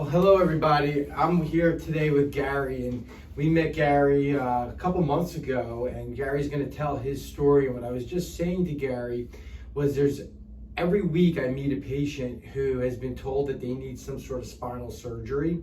Hello everybody. I'm here today with Gary, and we met Gary a couple months ago, and Gary's going to tell his story. And what I was just saying to Gary was every week I meet a patient who has been told that they need some sort of spinal surgery,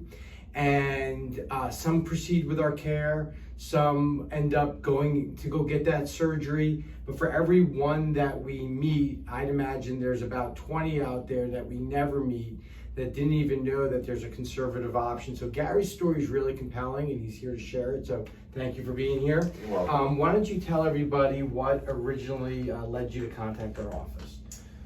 and some proceed with our care, some end up going to go get that surgery. But for every one that we meet, I'd imagine there's about 20 out there that we never meet that didn't even know that there's a conservative option. So Gary's story is really compelling, and he's here to share it. So thank you for being here. You're welcome. Why don't you tell everybody what originally led you to contact our office?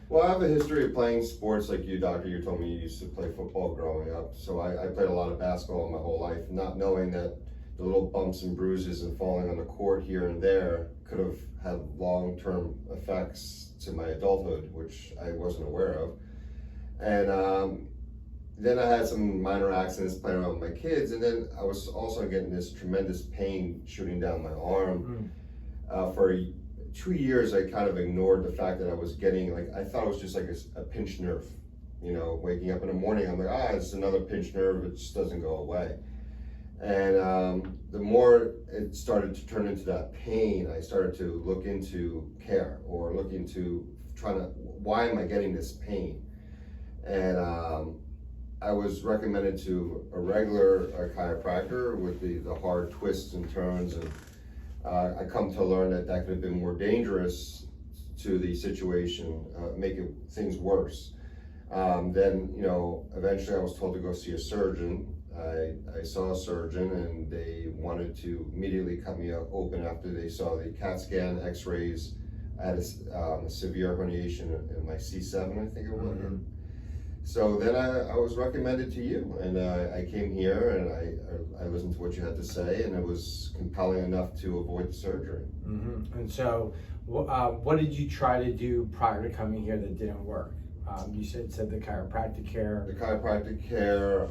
Well, I have a history of playing sports like you, Doctor. You told me you used to play football growing up. So I played a lot of basketball my whole life, not knowing that the little bumps and bruises and falling on the court here and there could have had long-term effects to my adulthood, which I wasn't aware of. And then I had some minor accidents playing around with my kids, and then I was also getting this tremendous pain shooting down my arm. For 2 years, I kind of ignored the fact that I was getting, I thought it was just like a pinched nerve. You know, waking up in the morning, I'm like, it's another pinched nerve, it just doesn't go away. And the more it started to turn into that pain, I started to look into care, or look into why am I getting this pain? And I was recommended to a regular chiropractor with the hard twists and turns, and I come to learn that could have been more dangerous to the situation, making things worse. Then, eventually I was told to go see a surgeon. I saw a surgeon, and they wanted to immediately cut me open after they saw the CAT scan, x-rays. I had a severe herniation in my C7, I think it was. So then I was recommended to you, and I came here, and I listened to what you had to say, and it was compelling enough to avoid the surgery. And so what did you try to do prior to coming here that didn't work? You said the chiropractic care. The chiropractic care,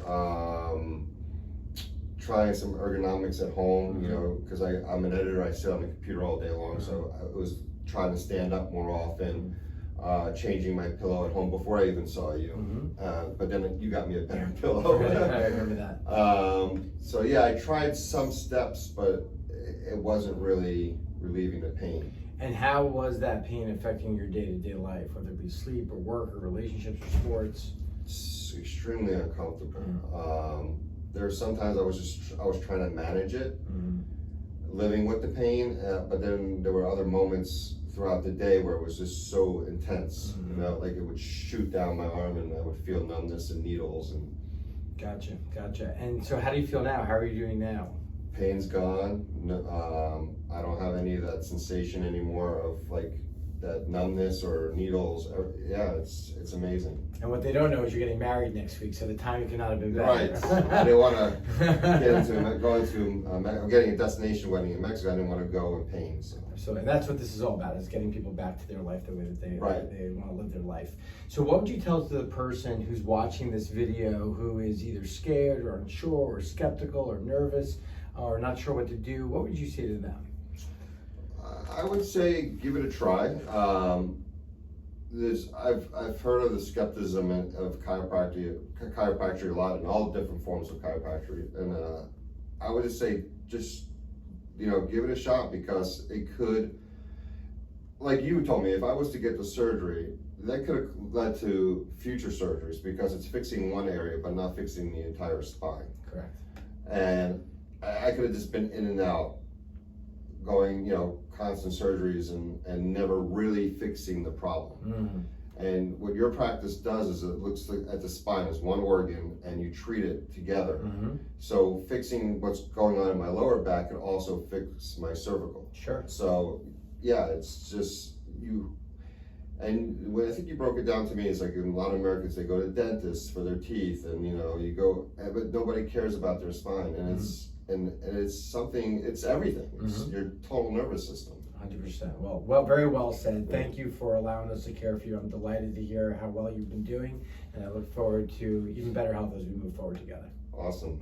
trying some ergonomics at home, because I'm an editor, I sit on the computer all day long, so I was trying to stand up more often. Changing my pillow at home before I even saw you, but then you got me a better pillow. I remember that. So yeah, I tried some steps, but it wasn't really relieving the pain. And how was that pain affecting your day-to-day life, whether it be sleep or work or relationships or sports? It's extremely uncomfortable. There's sometimes I was trying to manage it, living with the pain, but then there were other moments throughout the day where it was just so intense, like it would shoot down my arm, and I would feel numbness and needles. And Gotcha. And so how do you feel now? How are you doing now? Pain's gone. I don't have any of that sensation anymore of that numbness or needles. Yeah, it's amazing. And what they don't know is you're getting married next week, so the timing could not have been better. Right. I didn't want to I'm getting a destination wedding in Mexico. I didn't want to go in pain. So and that's what this is all about, is getting people back to their life the way that they want to live their life. So what would you tell to the person who's watching this video who is either scared or unsure or skeptical or nervous or not sure what to do? What would you say to them? I would say give it a try. I've heard of the skepticism of chiropractic a lot, in all different forms of chiropractic, and I would just say give it a shot, because it could, like you told me, if I was to get the surgery, that could have led to future surgeries, because it's fixing one area but not fixing the entire spine. Correct. And I could have just been in and out, going, constant surgeries and never really fixing the problem. And what your practice does is it looks at the spine as one organ, and you treat it together. So fixing what's going on in my lower back can also fix my cervical. Sure. So yeah, it's just you. And I think you broke it down to me, it's like in a lot of Americans, they go to dentists for their teeth, and you go, but nobody cares about their spine, and it's everything. It's your total nervous system. 100%. Well, very well said. Thank you for allowing us to care for you. I'm delighted to hear how well you've been doing, and I look forward to even better health as we move forward together. Awesome.